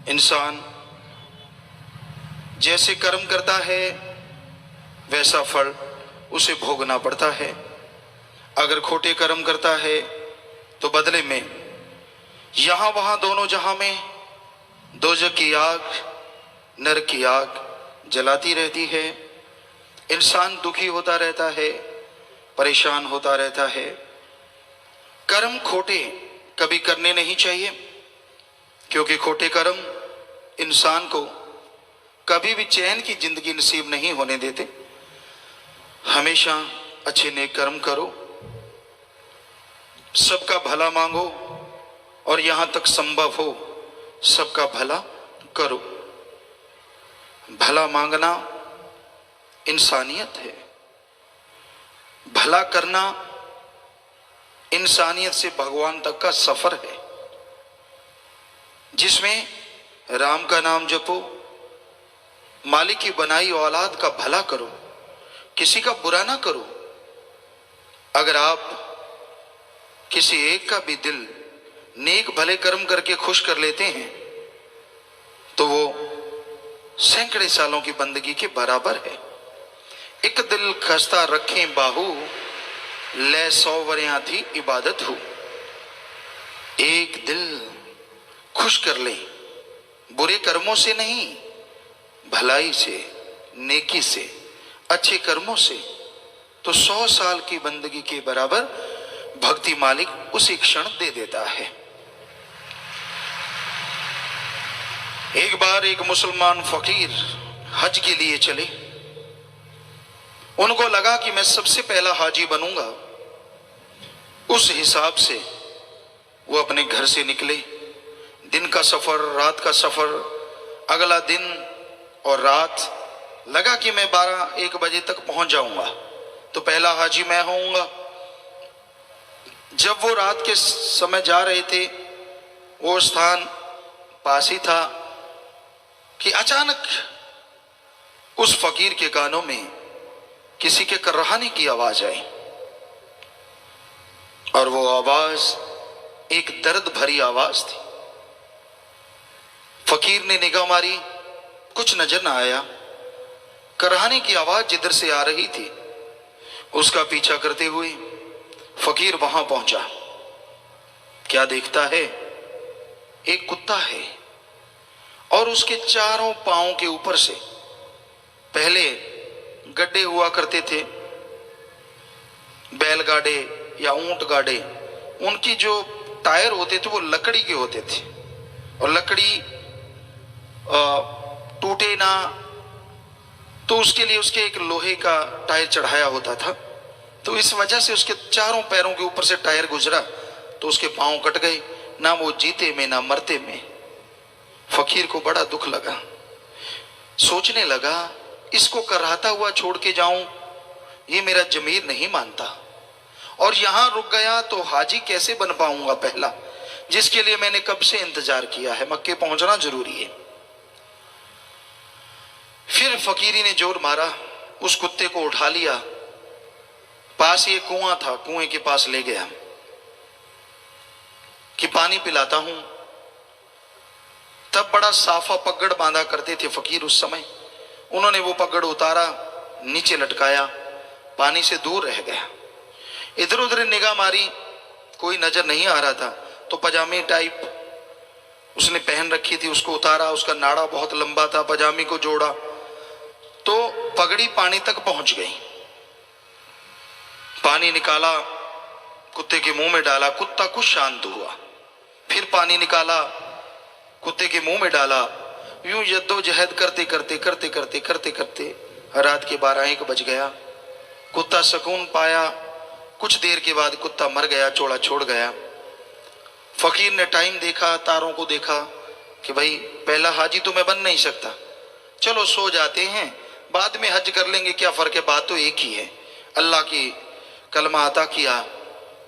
इंसान जैसे कर्म करता है वैसा फल उसे भोगना पड़ता है। अगर खोटे कर्म करता है तो बदले में यहां वहां दोनों जहां में दोजख की आग, नरक की आग जलाती रहती है। इंसान दुखी होता रहता है, परेशान होता रहता है। कर्म खोटे कभी करने नहीं चाहिए, क्योंकि खोटे कर्म इंसान को कभी भी चैन की जिंदगी नसीब नहीं होने देते। हमेशा अच्छे नेक कर्म करो, सबका भला मांगो और यहां तक संभव हो सबका भला करो। भला मांगना इंसानियत है, भला करना इंसानियत से भगवान तक का सफर है, जिसमें राम का नाम जपो, मालिक की बनाई औलाद का भला करो, किसी का बुरा ना करो। अगर आप किसी एक का भी दिल नेक भले कर्म करके खुश कर लेते हैं तो वो सैकड़े सालों की बंदगी के बराबर है। एक दिल खस्ता रखें बाहू, ले 100 वरियां थी इबादत हो। एक दिल खुश कर ले, बुरे कर्मों से नहीं, भलाई से, नेकी से, अच्छे कर्मों से, तो 100 साल की बंदगी के बराबर भक्ति मालिक उसी क्षण दे देता है। एक बार एक मुसलमान फकीर हज के लिए चले। उनको लगा कि मैं सबसे पहला हाजी बनूंगा। उस हिसाब से वो अपने घर से निकले। दिन का सफर, रात का सफर, अगला दिन और रात। लगा कि मैं 12-1 बजे तक पहुंच जाऊंगा तो पहला हाजी मैं होऊंगा। जब वो रात के समय जा रहे थे, वो स्थान पास ही था कि अचानक उस फकीर के कानों में किसी के कर्राहने की आवाज आई और वो आवाज एक दर्द भरी आवाज थी। फकीर ने निगाह मारी, कुछ नजर ना आया। कर्राहने की आवाज जिधर से आ रही थी उसका पीछा करते हुए फकीर वहां पहुंचा। क्या देखता है? एक कुत्ता है और उसके चारों पांवों के ऊपर से पहले गड्ढे हुआ करते थे, बैलगाड़े या ऊंट गाड़े। उनकी जो टायर होते थे वो लकड़ी के होते थे और लकड़ी टूटे ना, तो उसके लिए उसके एक लोहे का टायर चढ़ाया होता था। तो इस वजह से उसके चारों पैरों के ऊपर से टायर गुजरा तो उसके पांव कट गए, ना वो जीते में ना मरते में। फकीर को बड़ा दुख लगा। सोचने लगा, इसको कराहता हुआ छोड़ के जाऊं, ये मेरा जमीर नहीं मानता, और यहां रुक गया तो हाजी कैसे बन पाऊंगा पहला, जिसके लिए मैंने कब से इंतजार किया है। मक्के पहुंचना जरूरी है। फिर फकीरी ने जोर मारा, उस कुत्ते को उठा लिया, पास ही एक कुआं था, कुएं के पास ले गया कि पानी पिलाता हूं। तब बड़ा साफा पगड़ बांधा करते थे फकीर उस समय। उन्होंने वो पगड़ उतारा, नीचे लटकाया, पानी से दूर रह गया। इधर उधर निगाह मारी, कोई नजर नहीं आ रहा था। तो पजामे टाइप उसने पहन रखी थी, उसको उतारा। उसका नाड़ा बहुत लंबा था, पजामे को जोड़ा तो पगड़ी पानी तक पहुंच गई। पानी निकाला, कुत्ते के मुंह में डाला, कुत्ता कुछ शांत हुआ। फिर पानी निकाला, कुत्ते के मुंह में डाला। यूं जद्दोजहद करते करते करते करते करते करते रात के 12-1 बज गया। कुत्ता सुकून पाया। कुछ देर के बाद कुत्ता मर गया, चोड़ा छोड़ गया। फकीर ने टाइम देखा, तारों को देखा कि भाई पहला हाजी तो मैं बन नहीं सकता, चलो सो जाते हैं, बाद में हज कर लेंगे, क्या फर्क है, बात तो एक ही है। अल्लाह की कलमा अता किया,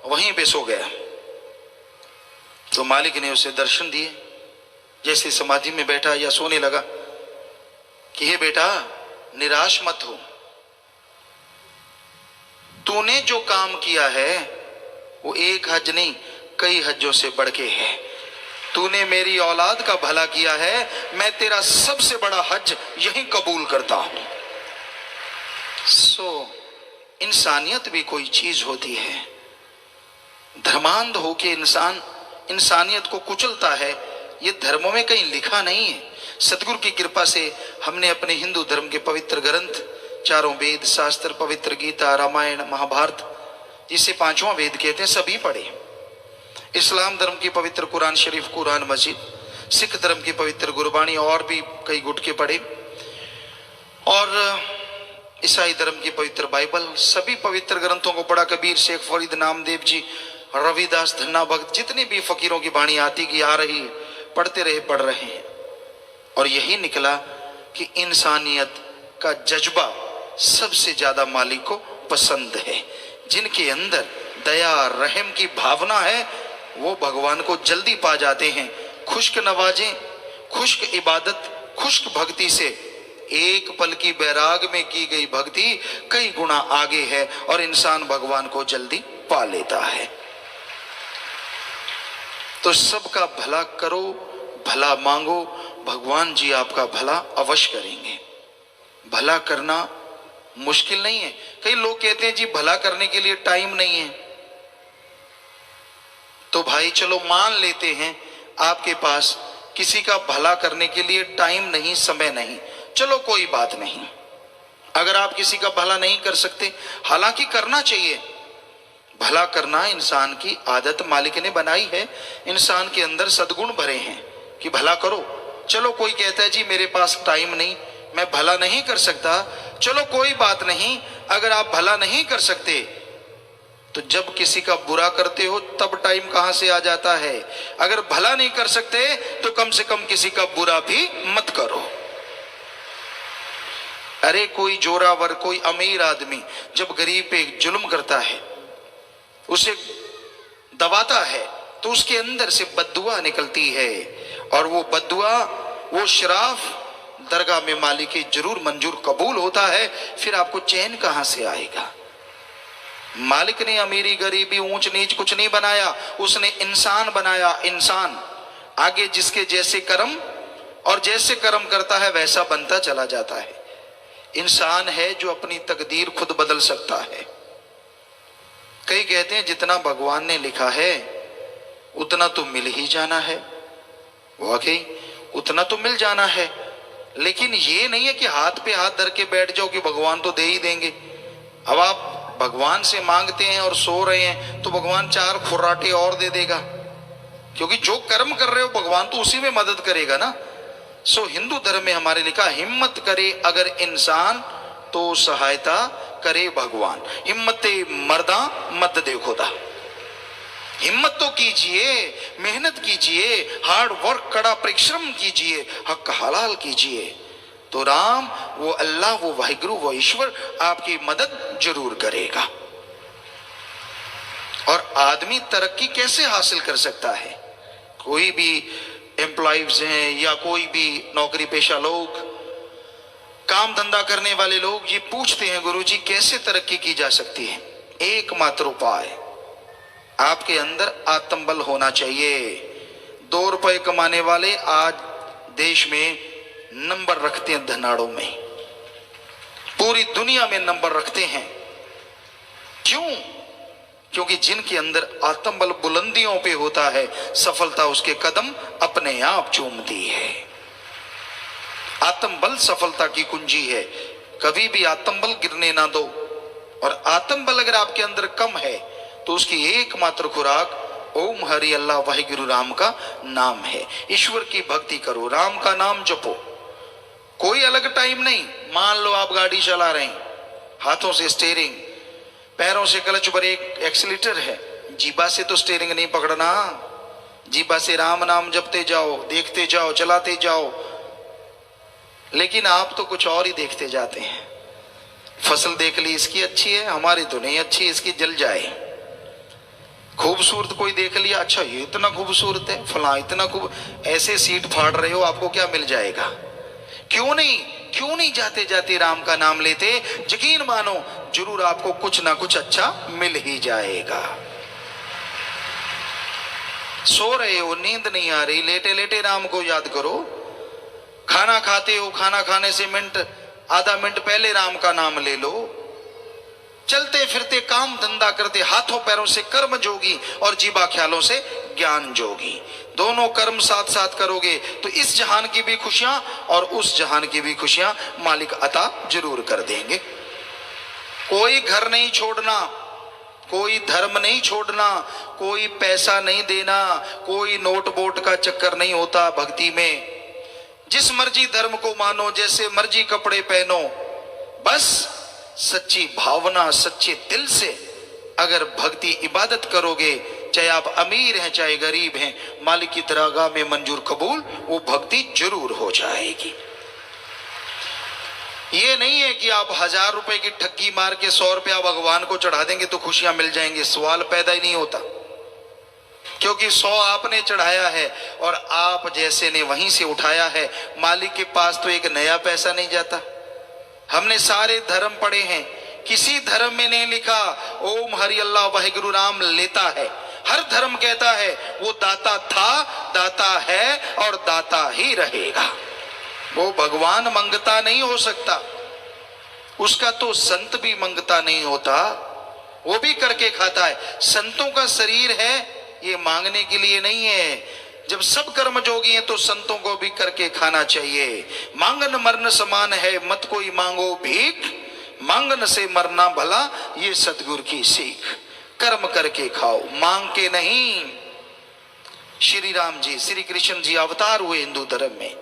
वहीं पे सो गया। तो मालिक ने उसे दर्शन दिए। जैसे समाधि में बैठा या सोने लगा कि हे बेटा, निराश मत हो, तूने जो काम किया है वो एक हज नहीं कई हज्जों से बढ़ के है। तूने मेरी औलाद का भला किया है, मैं तेरा सबसे बड़ा हज यही कबूल करता हूं। इंसानियत भी कोई चीज होती है। धर्मांध होके इंसान इंसानियत को कुचलता है, ये धर्मों में कहीं लिखा नहीं है। सतगुरु की कृपा से हमने अपने हिंदू धर्म के पवित्र ग्रंथ, चारों वेद शास्त्र, पवित्र गीता, रामायण, महाभारत, जिसे पांचवां वेद कहते हैं, सभी पढ़े। इस्लाम धर्म की पवित्र कुरान शरीफ, कुरान मजीद, सिख धर्म की पवित्र गुरबाणी और भी कई गुटके पढ़े, और ईसाई धर्म की पवित्र बाइबल, सभी पवित्र ग्रंथों को पढ़ा। कबीर, शेख फरीद, नामदेव जी, रविदास, धन्ना भगत, जितनी भी फकीरों की बाणी आती की आ रही, पढ़ते रहे, पढ़ रहे हैं। और यही निकला कि इंसानियत का जज्बा सबसे ज्यादा मालिक को पसंद है। जिनके अंदर दया रहम की भावना है वो भगवान को जल्दी पा जाते हैं। खुश्क नवाजें, खुश्क इबादत, खुश्क भक्ति से एक पल की बैराग में की गई भक्ति कई गुना आगे है और इंसान भगवान को जल्दी पा लेता है। तो सबका भला करो, भला मांगो, भगवान जी आपका भला अवश्य करेंगे। भला करना मुश्किल नहीं है। कई लोग कहते हैं जी भला करने के लिए टाइम नहीं है, तो भाई चलो मान लेते हैं आपके पास किसी का भला करने के लिए टाइम नहीं, समय नहीं, चलो कोई बात नहीं। अगर आप किसी का भला नहीं कर सकते, हालांकि करना चाहिए, भला करना इंसान की आदत मालिक ने बनाई है। इंसान के अंदर सद्गुण भरे हैं कि भला करो। चलो कोई कहता है जी मेरे पास टाइम नहीं, मैं भला नहीं कर सकता, चलो कोई बात नहीं। अगर आप भला नहीं कर सकते तो जब किसी का बुरा करते हो तब टाइम कहां से आ जाता है। अगर भला नहीं कर सकते तो कम से कम किसी का बुरा भी मत करो। अरे कोई जोरावर, कोई अमीर आदमी जब गरीब पे जुल्म करता है, उसे दबाता है, तो उसके अंदर से बद्दुआ निकलती है, और वो बद्दुआ, वो शराफ दरगाह में मालिक की जरूर मंजूर कबूल होता है। फिर आपको चैन कहां से आएगा। मालिक ने अमीरी गरीबी ऊंच नीच कुछ नहीं बनाया, उसने इंसान बनाया। इंसान आगे जिसके जैसे कर्म, और जैसे कर्म करता है वैसा बनता चला जाता है। इंसान है जो अपनी तकदीर खुद बदल सकता है। कई कहते हैं जितना भगवान ने लिखा है उतना तो मिल ही जाना है। वाकई उतना तो मिल जाना है, लेकिन ये नहीं है कि हाथ पे हाथ धर के बैठ जाओ कि भगवान तो दे ही देंगे। अब आप भगवान से मांगते हैं और सो रहे हैं तो भगवान चार खुर्राटे और दे देगा, क्योंकि जो कर्म कर रहे हो भगवान तो उसी में मदद करेगा ना। हिंदू धर्म में हमारे लिखा, हिम्मत करे अगर इंसान तो सहायता करे भगवान। हिम्मते मर्दा मत दे खुदा। हिम्मत तो कीजिए, मेहनत कीजिए, हार्ड वर्क, कड़ा परिश्रम कीजिए, हक हलाल कीजिए, तो राम, वो अल्लाह, वो वाहिगुरु, वो ईश्वर आपकी मदद जरूर करेगा। और आदमी तरक्की कैसे हासिल कर सकता है? कोई भी एम्प्लॉइज हैं या कोई भी नौकरी पेशा लोग, काम धंधा करने वाले लोग ये पूछते हैं गुरुजी कैसे तरक्की की जा सकती है? एकमात्र उपाय, आपके अंदर आत्मबल होना चाहिए। 2 रुपए कमाने वाले आज देश में नंबर रखते हैं, धनाड़ों में, पूरी दुनिया में नंबर रखते हैं। क्यों? क्योंकि जिनके अंदर आत्मबल बुलंदियों पे होता है, सफलता उसके कदम अपने आप चूमती है। आत्मबल सफलता की कुंजी है। कभी भी आत्मबल गिरने ना दो। और आत्मबल अगर आपके अंदर कम है तो उसकी एकमात्र खुराक ओम हरि अल्लाह वाहिगुरु राम का नाम है। ईश्वर की भक्ति करो, राम का नाम जपो। कोई अलग टाइम नहीं। मान लो आप गाड़ी चला रहे हैं, हाथों से स्टीयरिंग, पैरों से क्लच, ब्रेक, एक्सीलेटर है, जीभा से तो स्टीयरिंग नहीं पकड़ना। जीभा से राम नाम जपते जाओ, देखते जाओ, चलाते जाओ। लेकिन आप तो कुछ और ही देखते जाते हैं। फसल देख ली, इसकी अच्छी है, हमारी तो नहीं अच्छी, इसकी जल जाए। खूबसूरत कोई देख लिया, अच्छा ये इतना खूबसूरत है, फला इतना खूब, ऐसे सीट फाड़ रहे हो, आपको क्या मिल जाएगा? क्यों नहीं जाते जाते राम का नाम लेते? यकीन मानो जरूर आपको कुछ ना कुछ अच्छा मिल ही जाएगा। सो रहे हो, नींद नहीं आ रही, लेटे लेटे राम को याद करो। खाना खाते हो, खाना खाने से आधा मिनट पहले राम का नाम ले लो। चलते फिरते काम धंधा करते हाथों पैरों से कर्म जोगी और जीवा ख्यालों से ज्ञान जोगी। दोनों कर्म साथ साथ करोगे तो इस जहान की भी खुशियां और उस जहान की भी खुशियां मालिक अता जरूर कर देंगे। कोई घर नहीं छोड़ना, कोई धर्म नहीं छोड़ना, कोई पैसा नहीं देना, कोई नोट बोट का चक्कर नहीं होता भक्ति में। जिस मर्जी धर्म को मानो, जैसे मर्जी कपड़े पहनो, बस सच्ची भावना सच्चे दिल से अगर भक्ति इबादत करोगे, चाहे आप अमीर हैं चाहे गरीब हैं, मालिक की दरगाह में मंजूर कबूल वो भक्ति जरूर हो जाएगी। ये नहीं है कि आप 1000 रुपए की ठग्गी मार के 100 रुपया भगवान को चढ़ा देंगे तो खुशियां मिल जाएंगी। सवाल पैदा ही नहीं होता, क्योंकि 100 आपने चढ़ाया है और आप जैसे ने वहीं से उठाया है। मालिक के पास तो एक नया पैसा नहीं जाता। हमने सारे धर्म पढ़े हैं, किसी धर्म में नहीं लिखा ओम हरि अल्लाह वाहिगुरु राम लेता है। हर धर्म कहता है वो दाता था, दाता है और दाता ही रहेगा। वो भगवान मंगता नहीं हो सकता, उसका तो संत भी मंगता नहीं होता, वो भी करके खाता है। संतों का शरीर है ये मांगने के लिए नहीं है। जब सब कर्म जोगी हैं तो संतों को भी करके खाना चाहिए। मांगन मरण समान है, मत कोई मांगो भीख, मांगन से मरना भला ये सतगुरु की सीख। कर्म करके खाओ, मांग के नहीं। श्री राम जी, श्री कृष्ण जी अवतार हुए हिंदू धर्म में,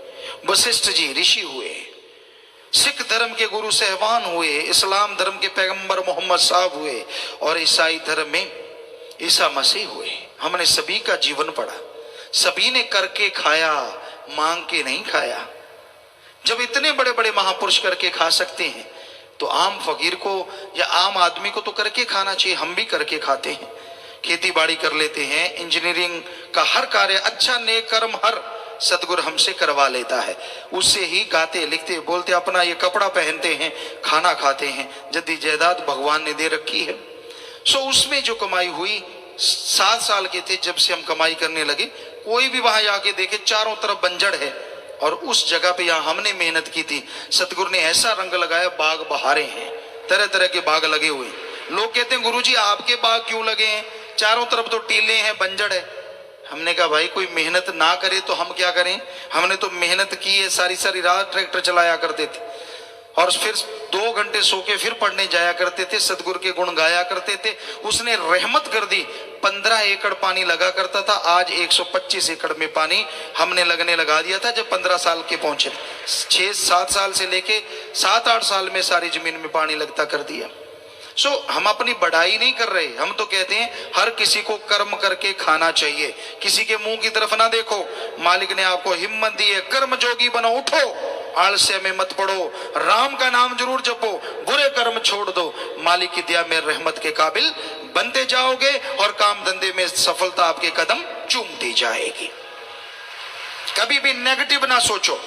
वशिष्ठ जी ऋषि हुए, सिख धर्म के गुरु सहवान हुए, इस्लाम धर्म के पैगंबर मोहम्मद साहब हुए और ईसाई धर्म में ईसा मसीह हुए। हमने सभी का जीवन पढ़ा, सभी ने करके खाया, मांग के नहीं खाया। जब इतने बड़े बड़े महापुरुष करके खा सकते हैं तो आम फकीर को या आम आदमी को तो करके खाना चाहिए। हम भी करके खाते हैं, खेती बाड़ी कर लेते हैं, इंजीनियरिंग का हर कार्य अच्छा नेक कर्म हर सतगुरु हमसे करवा लेता है। उससे ही गाते लिखते बोलते अपना ये कपड़ा पहनते हैं, खाना खाते हैं, जद्दी जायदाद भगवान ने दे रखी है। सो उसमें जो कमाई हुई, 7 साल के थे जब से हम कमाई करने लगे, कोई भी वहां जाके देखे चारों तरफ बंजर है और उस जगह पे यहाँ हमने मेहनत की थी, सतगुरु ने ऐसा रंग लगाया, बाग बहारे हैं, तरह तरह के बाग लगे हुए। लोग कहते हैं गुरुजी आपके बाग क्यों लगे हैं, चारों तरफ तो टीले हैं, बंजर है। हमने कहा भाई कोई मेहनत ना करे तो हम क्या करें, हमने तो मेहनत की है, सारी सारी रात ट्रैक्टर चलाया करते थे और फिर 2 घंटे सो के फिर पढ़ने जाया करते थे, सतगुरु के गुण गाया करते थे। उसने रहमत कर दी, 15 एकड़ पानी लगा करता था, आज 125 एकड़ में पानी हमने लगने लगा दिया था जब 15 साल के पहुंचे। 6-7 साल से लेके 7-8 साल में सारी जमीन में पानी लगता कर दिया। सो हम अपनी बढ़ाई नहीं कर रहे, हम तो कहते हैं हर किसी को कर्म करके खाना चाहिए, किसी के मुंह की तरफ ना देखो। मालिक ने आपको हिम्मत दी है, कर्म जोगी बनो, उठो, आलस्य में मत पड़ो, राम का नाम जरूर जपो, बुरे कर्म छोड़ दो। मालिक की दया में रहमत के काबिल बनते जाओगे और काम धंधे में सफलता आपके कदम चूमती जाएगी। कभी भी नेगेटिव ना सोचो।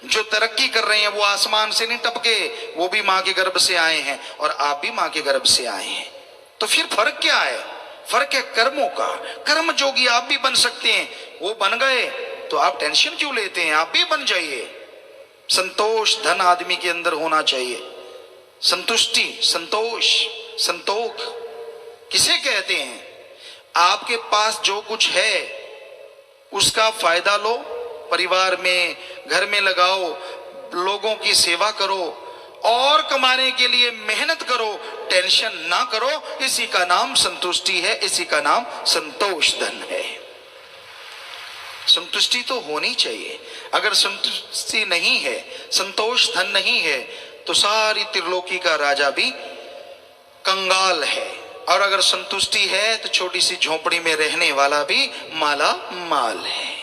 जो तरक्की कर रहे हैं वो आसमान से नहीं टपके, वो भी मां के गर्भ से आए हैं और आप भी मां के गर्भ से आए हैं। तो फिर फर्क क्या है? फर्क है कर्मों का। कर्म जोगी आप भी बन सकते हैं, वो बन गए तो आप टेंशन क्यों लेते हैं, आप भी बन जाइए। संतोष धन आदमी के अंदर होना चाहिए, संतुष्टि, संतोष, संतोख किसे कहते हैं? आपके पास जो कुछ है उसका फायदा लो, परिवार में घर में लगाओ, लोगों की सेवा करो और कमाने के लिए मेहनत करो, टेंशन ना करो। इसी का नाम संतुष्टि है, इसी का नाम संतोष धन है। संतुष्टि तो होनी चाहिए। अगर संतुष्टि नहीं है, संतोष धन नहीं है तो सारी त्रिलोकी का राजा भी कंगाल है, और अगर संतुष्टि है तो छोटी सी झोपड़ी में रहने वाला भी माला माल है।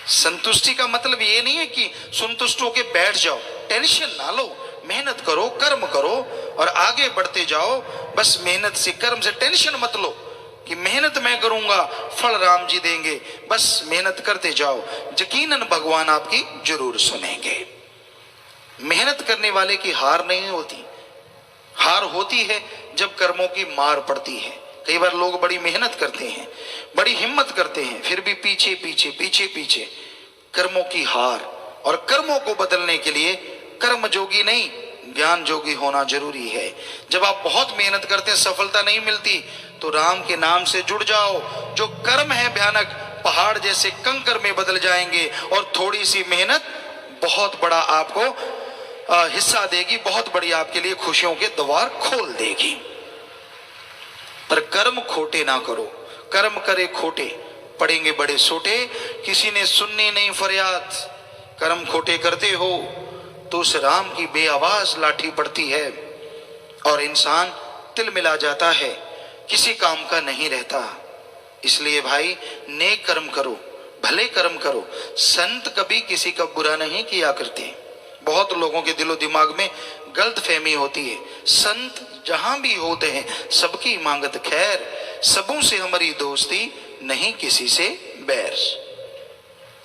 संतुष्टि का मतलब ये नहीं है कि संतुष्ट होके बैठ जाओ, टेंशन ना लो, मेहनत करो, कर्म करो और आगे बढ़ते जाओ। बस मेहनत से, कर्म से टेंशन मत लो कि मेहनत मैं करूंगा फल राम जी देंगे। बस मेहनत करते जाओ, यकीनन भगवान आपकी जरूर सुनेंगे। मेहनत करने वाले की हार नहीं होती, हार होती है जब कर्मों की मार पड़ती है। कई बार लोग बड़ी मेहनत करते हैं, बड़ी हिम्मत करते हैं, फिर भी पीछे पीछे पीछे पीछे कर्मों की हार। और कर्मों को बदलने के लिए कर्म जोगी नहीं, ज्ञान जोगी होना जरूरी है। जब आप बहुत मेहनत करते हैं, सफलता नहीं मिलती, तो राम के नाम से जुड़ जाओ। जो कर्म है भयानक, पहाड़ जैसे कंकर में बदल जाएंगे, और थोड़ी सी मेहनत बहुत बड़ा आपको हिस्सा देगी, बहुत बड़ी आपके लिए खुशियों के द्वार खोल देगी। पर कर्म खोटे ना करो, कर्म करे खोटे पड़ेंगे बड़े सोटे, किसी ने सुननी नहीं फरियाद। कर्म खोटे करते हो तो उस राम की बेआवाज लाठी पड़ती है और इंसान तिल मिला जाता है, किसी काम का नहीं रहता। इसलिए भाई नेक कर्म करो, भले कर्म करो। संत कभी किसी का बुरा नहीं किया करते। बहुत लोगों के दिलो दिमाग में गलत फहमी होती है, संत जहां भी होते हैं सबकी मांगत खैर, सबों से हमारी दोस्ती नहीं किसी से बैर।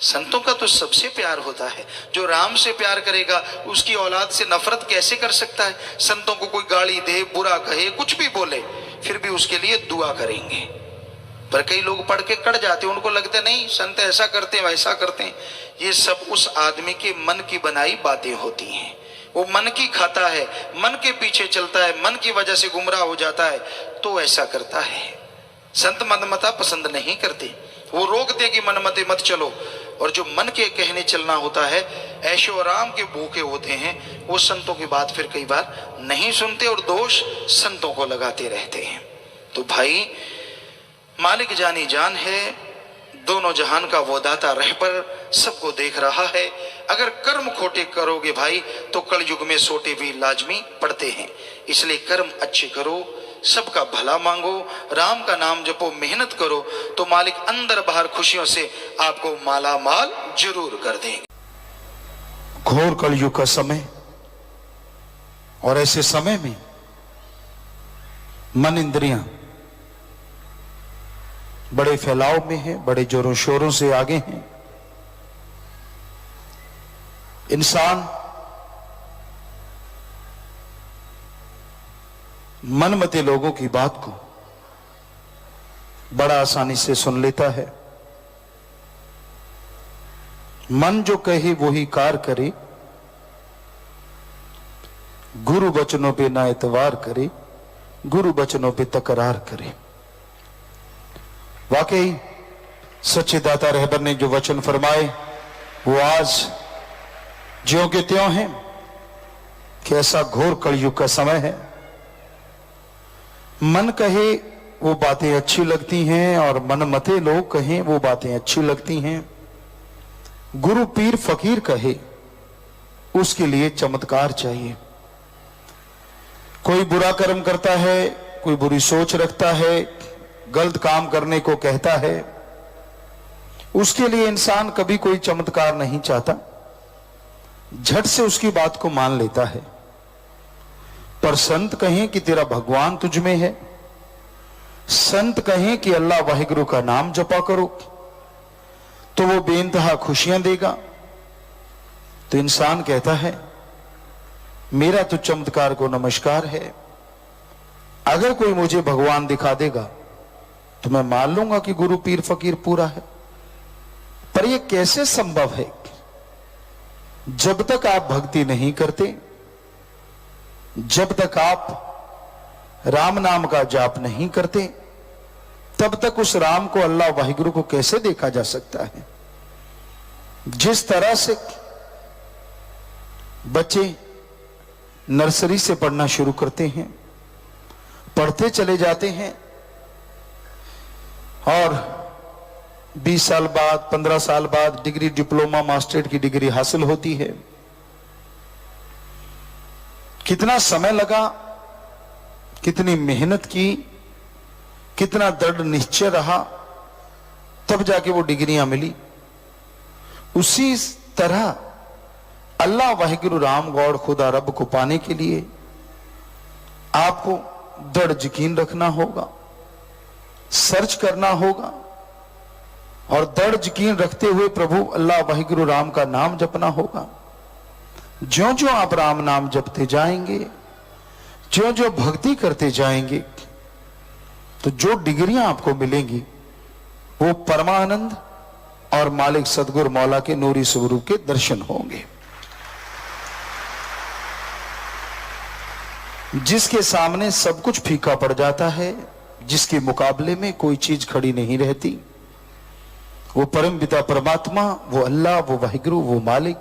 संतों का तो सबसे प्यार होता है। जो राम से प्यार करेगा उसकी औलाद से नफरत कैसे कर सकता है? संतों को कोई गाली दे, बुरा कहे, कुछ भी बोले, फिर भी उसके लिए दुआ करेंगे। पर कई लोग पढ़ के कट जाते हैं, उनको लगता नहीं संत ऐसा करते हैं वैसा करते हैं। ये सब उस आदमी के मन की बनाई बातें होती हैं। वो मन की खाता है, मन के पीछे चलता है, मन की वजह से गुमराह हो जाता है, तो ऐसा करता है। संत मनमता पसंद नहीं करते, वो रोकते कि मनमते मत चलो। और जो मन के कहने चलना होता है, ऐशो आराम के भूखे होते हैं, वो संतों की बात फिर कई बार नहीं सुनते और दोष संतों को लगाते रहते हैं। तो भाई मालिक जानी जान है, दोनों जहान का वो दाता रह पर सबको देख रहा है। अगर कर्म खोटे करोगे भाई तो कलयुग में सोटे भी लाजमी पड़ते हैं। इसलिए कर्म अच्छे करो, सबका भला मांगो, राम का नाम जपो, मेहनत करो, तो मालिक अंदर बाहर खुशियों से आपको माला माल जरूर कर देंगे। घोर कलयुग का समय, और ऐसे समय में मन इंद्रियां बड़े फैलाव में है, बड़े जोरों शोरों से आगे हैं। इंसान मनमते लोगों की बात को बड़ा आसानी से सुन लेता है। मन जो कहे वो ही कार करे, गुरु वचनों पे ना एतवार करे, गुरु वचनों पे तकरार करे। वाकई सच्चे दाता रहबर ने जो वचन फरमाए वो आज ज्यों के त्यों हैं कि ऐसा घोर कलयुग का समय है। मन कहे वो बातें अच्छी लगती हैं और मनमते लोग कहें वो बातें अच्छी लगती हैं। गुरु पीर फकीर कहे उसके लिए चमत्कार चाहिए। कोई बुरा कर्म करता है, कोई बुरी सोच रखता है, गलत काम करने को कहता है, उसके लिए इंसान कभी कोई चमत्कार नहीं चाहता, झट से उसकी बात को मान लेता है। पर संत कहें कि तेरा भगवान तुझ में है, संत कहें कि अल्लाह वाहिगुरु का नाम जपा करो, तो वो बेइंतहा खुशियां देगा। तो इंसान कहता है मेरा तो चमत्कार को नमस्कार है, अगर कोई मुझे भगवान दिखा देगा तो मैं मान लूंगा कि गुरु पीर फकीर पूरा है। पर यह कैसे संभव है? जब तक आप भक्ति नहीं करते, जब तक आप राम नाम का जाप नहीं करते, तब तक उस राम को, अल्लाह वाहिगुरु को कैसे देखा जा सकता है? जिस तरह से बच्चे नर्सरी से पढ़ना शुरू करते हैं, पढ़ते चले जाते हैं और 20 साल बाद, 15 साल बाद डिग्री, डिप्लोमा, मास्टरेट की डिग्री हासिल होती है। कितना समय लगा, कितनी मेहनत की, कितना दृढ़ निश्चय रहा, तब जाके वो डिग्रियां मिली। उसी तरह अल्लाह वाहिगुरु राम गौड़ खुदा रब को पाने के लिए आपको दृढ़ यकीन रखना होगा, सर्च करना होगा और दृढ़ यकीन रखते हुए प्रभु अल्लाह वाहिगुरु राम का नाम जपना होगा। ज्यों ज्यों आप राम नाम जपते जाएंगे, ज्यों ज्यों भक्ति करते जाएंगे, तो जो डिग्रियां आपको मिलेंगी वो परमानंद और मालिक सदगुरु मौला के नूरी स्वरूप के दर्शन होंगे, जिसके सामने सब कुछ फीका पड़ जाता है, जिसके मुकाबले में कोई चीज खड़ी नहीं रहती, वो परम पिता परमात्मा, वो अल्लाह, वो वाहिगुरु, वो मालिक,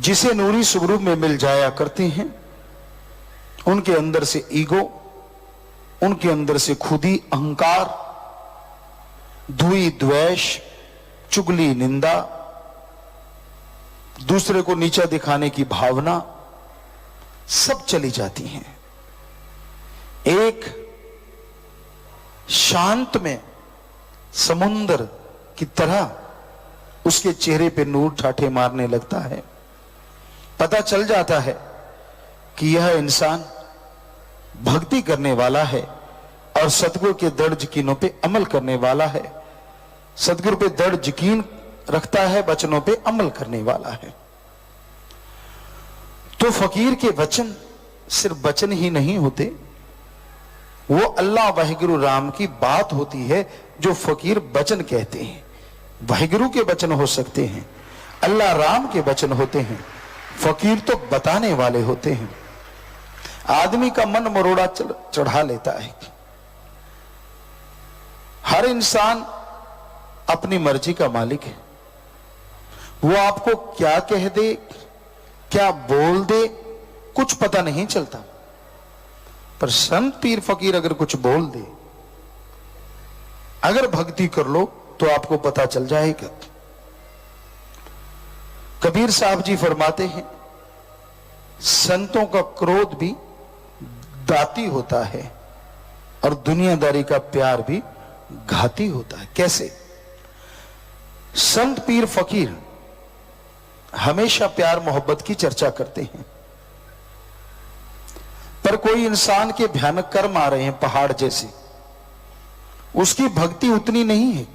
जिसे नूरी स्वरूप में मिल जाया करते हैं, उनके अंदर से ईगो, उनके अंदर से खुदी अहंकार, द्वी द्वेष, चुगली निंदा, दूसरे को नीचा दिखाने की भावना सब चली जाती हैं। एक शांत में समुंदर की तरह उसके चेहरे पे नूर ठाठे मारने लगता है। पता चल जाता है कि यह इंसान भक्ति करने वाला है और सतगुरु के दृढ़ यकीनों पे अमल करने वाला है, सतगुरु पे दृढ़ यकीन रखता है, वचनों पे अमल करने वाला है। तो फकीर के वचन सिर्फ वचन ही नहीं होते, वो अल्लाह वाहिगुरु राम की बात होती है जो फकीर वचन कहते हैं। वाहिगुरु के वचन हो सकते हैं, अल्लाह राम के वचन होते हैं, फकीर तो बताने वाले होते हैं। आदमी का मन मरोड़ा चढ़ा लेता है। हर इंसान अपनी मर्जी का मालिक है, वो आपको क्या कह दे, क्या बोल दे, कुछ पता नहीं चलता। पर संत पीर फकीर अगर कुछ बोल दे, अगर भक्ति कर लो तो आपको पता चल जाएगा। कबीर साहब जी फरमाते हैं, संतों का क्रोध भी दाती होता है और दुनियादारी का प्यार भी घाती होता है। कैसे? संत पीर फकीर हमेशा प्यार मोहब्बत की चर्चा करते हैं, पर कोई इंसान के भयानक कर्म आ रहे हैं पहाड़ जैसे, उसकी भक्ति उतनी नहीं है,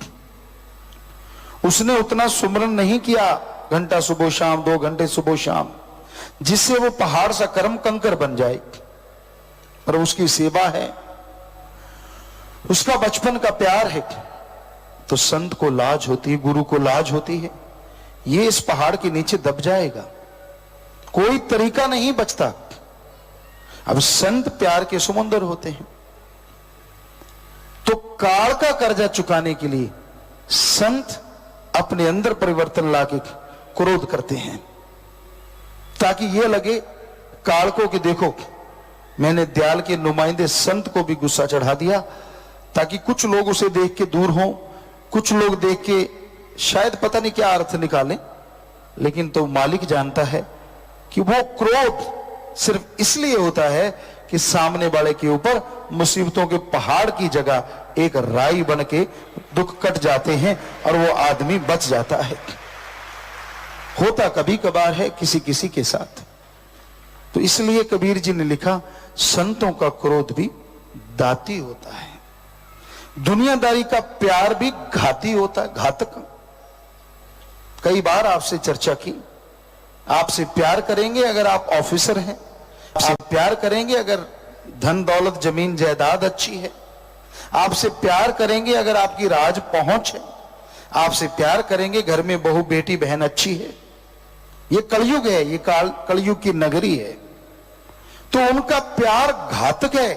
उसने उतना सुमरन नहीं किया घंटा सुबह शाम, 2 घंटे सुबह शाम, जिससे वो पहाड़ सा कर्म कंकर बन जाए। पर उसकी सेवा है, उसका बचपन का प्यार है, तो संत को लाज होती है, गुरु को लाज होती है, ये इस पहाड़ के नीचे दब जाएगा, कोई तरीका नहीं बचता। अब संत प्यार के समुंदर होते हैं, तो काल का कर्जा चुकाने के लिए संत अपने अंदर परिवर्तन लाके क्रोध करते हैं, ताकि यह लगे काल को कि देखो मैंने दयाल के नुमाइंदे संत को भी गुस्सा चढ़ा दिया, ताकि कुछ लोग उसे देख के दूर हों, कुछ लोग देख के शायद पता नहीं क्या अर्थ निकालें, लेकिन तो मालिक जानता है कि वो क्रोध सिर्फ इसलिए होता है कि सामने वाले के ऊपर मुसीबतों के पहाड़ की जगह एक राई बन के दुख कट जाते हैं और वो आदमी बच जाता है। होता कभी कभार है किसी किसी के साथ। तो इसलिए कबीर जी ने लिखा, संतों का क्रोध भी दाती होता है, दुनियादारी का प्यार भी घाती होता है, घातक। कई बार आपसे चर्चा की, आपसे प्यार करेंगे अगर आप ऑफिसर हैं, आपसे प्यार करेंगे अगर धन दौलत जमीन जायदाद अच्छी है, आपसे प्यार करेंगे अगर आपकी राज पहुंच है, आपसे प्यार करेंगे घर में बहू बेटी बहन अच्छी है। ये कलयुग है, ये कलयुग की नगरी है, तो उनका प्यार घातक है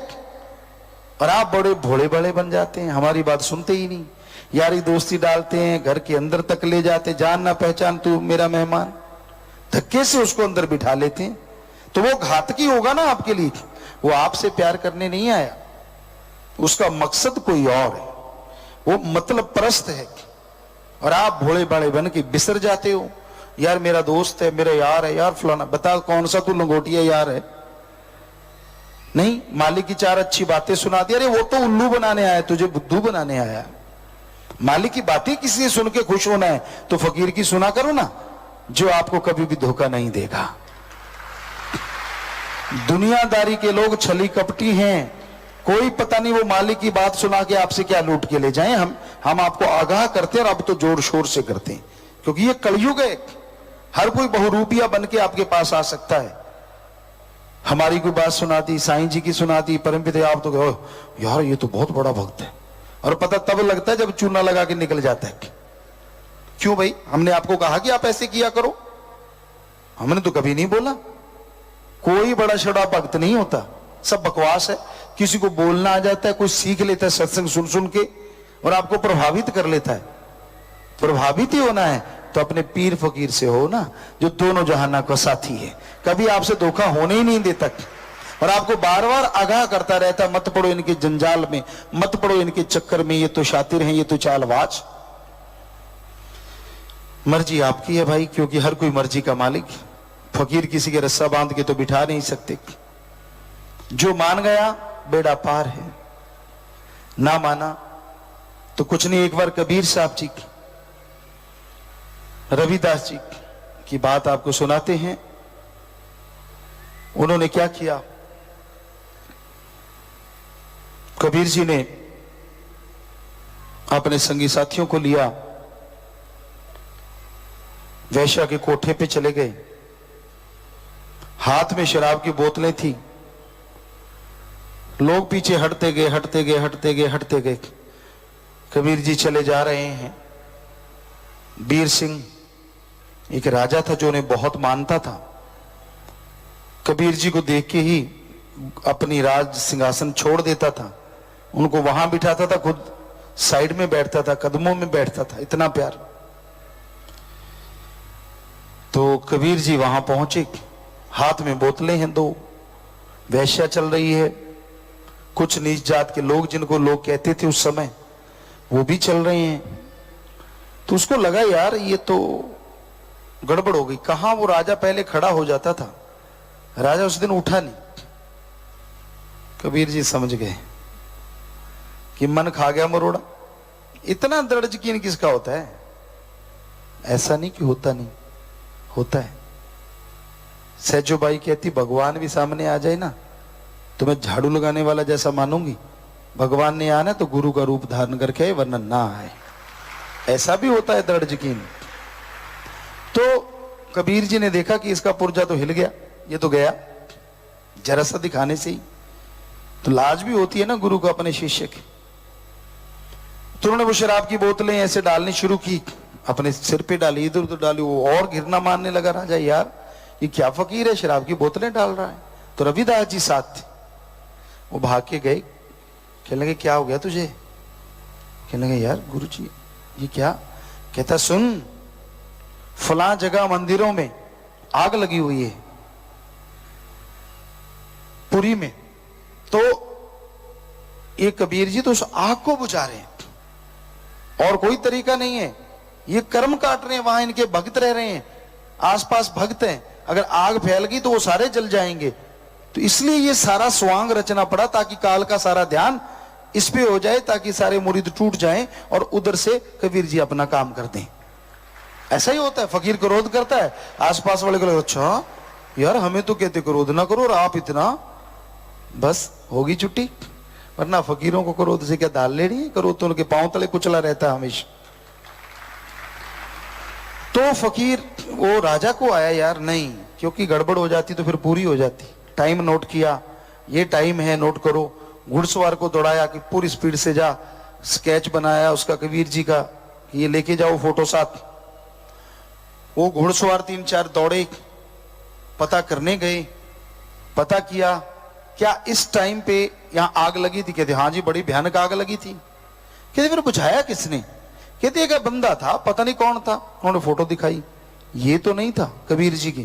और आप बड़े भोले बड़े बन जाते हैं, हमारी बात सुनते ही नहीं, यारी दोस्ती डालते हैं, घर के अंदर तक ले जाते, जान ना पहचान तू मेरा मेहमान, धक्के से उसको अंदर बिठा लेते हैं। तो वो घातकी होगा ना आपके लिए, वो आपसे प्यार करने नहीं आया, उसका मकसद कोई और है, वो मतलब परस्त है। और आप भोले बड़े बन के बिसर जाते हो, यार मेरा दोस्त है, मेरा यार है, यार फलाना, बता कौन सा तू लंगोटिया यार है? नहीं, मालिक की 4 अच्छी बातें सुना दी, अरे वो तो उल्लू बनाने आया, तुझे बुद्धू बनाने आया। मालिक की बातें किसी से सुन के खुश होना है तो फकीर की सुना करो ना, जो आपको कभी भी धोखा नहीं देगा। दुनियादारी के लोग छली कपटी हैं, कोई पता नहीं वो मालिक की बात सुना के आपसे क्या लूट के ले जाएं। हम आपको आगाह करते हैं और अब तो जोर शोर से करते हैं, क्योंकि ये कलयुग है, हर कोई बहुरूपिया बन के आपके पास आ सकता है। हमारी कोई बात सुनाती, साईं जी की सुनाती, परमपिता आप तो कहो यार ये तो बहुत बड़ा भक्त है, और पता तब लगता है जब चूना लगा के निकल जाता है। क्यों भाई, हमने आपको कहा कि आप ऐसे किया करो? हमने तो कभी नहीं बोला। कोई बड़ा छड़ा भक्त नहीं होता, सब बकवास है। किसी को बोलना आ जाता है, कोई सीख लेता है सत्संग सुन सुन के और आपको प्रभावित कर लेता है। प्रभावित ही होना है तो अपने पीर फकीर से हो ना, जो दोनों जहाना का साथी है, कभी आपसे धोखा होने ही नहीं देता और आपको बार बार आगाह करता रहता, मत पड़ो इनके जंजाल में, मत पड़ो इनके चक्कर में, ये तो शातिर हैं, ये तो चालबाज। मर्जी आपकी है भाई, क्योंकि हर कोई मर्जी का मालिक। फकीर किसी के रस्सा बांध के तो बिठा नहीं सकते। जो मान गया बेड़ा पार है, ना माना तो कुछ नहीं। एक बार कबीर साहब जी की, रविदास जी की बात आपको सुनाते हैं। उन्होंने क्या किया, कबीर जी ने अपने संगी साथियों को लिया, वैश्या के कोठे पे चले गए। हाथ में शराब की बोतलें थी, लोग पीछे हटते गए, हटते गए, हटते गए, हटते गए। कबीर जी चले जा रहे हैं। बीर सिंह एक राजा था जो उन्हें बहुत मानता था। कबीर जी को देख के ही अपनी राज सिंहासन छोड़ देता था, उनको वहां बिठाता था, खुद साइड में बैठता था, कदमों में बैठता था, इतना प्यार। तो कबीर जी वहां पहुंचे, हाथ में बोतलें हैं दो, वैश्या चल रही है, कुछ नीच जात के लोग जिनको लोग कहते थे उस समय, वो भी चल रहे हैं। तो उसको लगा यार ये तो गड़बड़ हो गई। कहां वो राजा पहले खड़ा हो जाता था, राजा उस दिन उठा नहीं। कबीर जी समझ गए कि मन खा गया मरोड़ा। इतना दृढ़ यकीन किसका होता है? ऐसा नहीं कि होता नहीं, होता है। सहजो बाई कहती भगवान भी सामने आ जाए ना तो मैं झाड़ू लगाने वाला जैसा मानूंगी, भगवान ने आना तो गुरु का रूप धारण करके आए, वरना ना आए। ऐसा भी होता है दृढ़ यकीन। तो कबीर जी ने देखा कि इसका पुर्जा तो हिल गया, ये तो गया जरा सा दिखाने से ही। तो लाज भी होती है ना गुरु को अपने शिष्य की। तो उन्होंने वो शराब की बोतलें ऐसे डालनी शुरू की, अपने सिर पे डाली, इधर उधर डाली। वो और गिरना मारने लगा, राजा यार ये क्या फकीर है, शराब की बोतलें डाल रहा है। तो रविदास जी साथ थे, वो भाग के गए, कहने लगे क्या हो गया तुझे? कहने लगे यार गुरु जी ये क्या? कहता सुन, फलां जगह मंदिरों में आग लगी हुई है पुरी में। तो ये कबीर जी तो उस आग को बुझा रहे हैं और कोई तरीका नहीं है, ये कर्म काट रहे हैं, वहां इनके भक्त रह रहे हैं, आसपास भक्त हैं, अगर आग फैल गई तो वो सारे जल जाएंगे। तो इसलिए ये सारा स्वांग रचना पड़ा ताकि काल का सारा ध्यान इस पे हो जाए, ताकि सारे मुरीद टूट जाएं और उधर से कबीर जी अपना काम कर दें। ऐसा ही होता है, फकीर क्रोध करता है, आसपास वाले को लगता अच्छा यार हमें तो कहते क्रोध ना करो और आप इतना, बस होगी छुट्टी। वरना फकीरों को क्रोध से क्या दाल लेनी है, क्रोध तो उनके पांव तले कुचला रहता है हमेशा। तो फकीर वो राजा को आया यार नहीं, क्योंकि गड़बड़ हो जाती तो फिर पूरी हो जाती। टाइम नोट किया, ये टाइम है नोट करो। घुड़सवार को दौड़ाया कि पूरी स्पीड से जा, स्केच बनाया उसका कबीर जी का, ये लेके जाओ फोटो साथ। वो घुड़सवार 3-4 दौड़े, पता करने गए, पता किया क्या इस टाइम पे यहां आग लगी थी? कहते हाँ जी बड़ी भयानक आग लगी थी। कहते फिर बुझाया किसने? कहते एक बंदा था, पता नहीं कौन था। उन्होंने फोटो दिखाई, ये तो नहीं था कबीर जी की।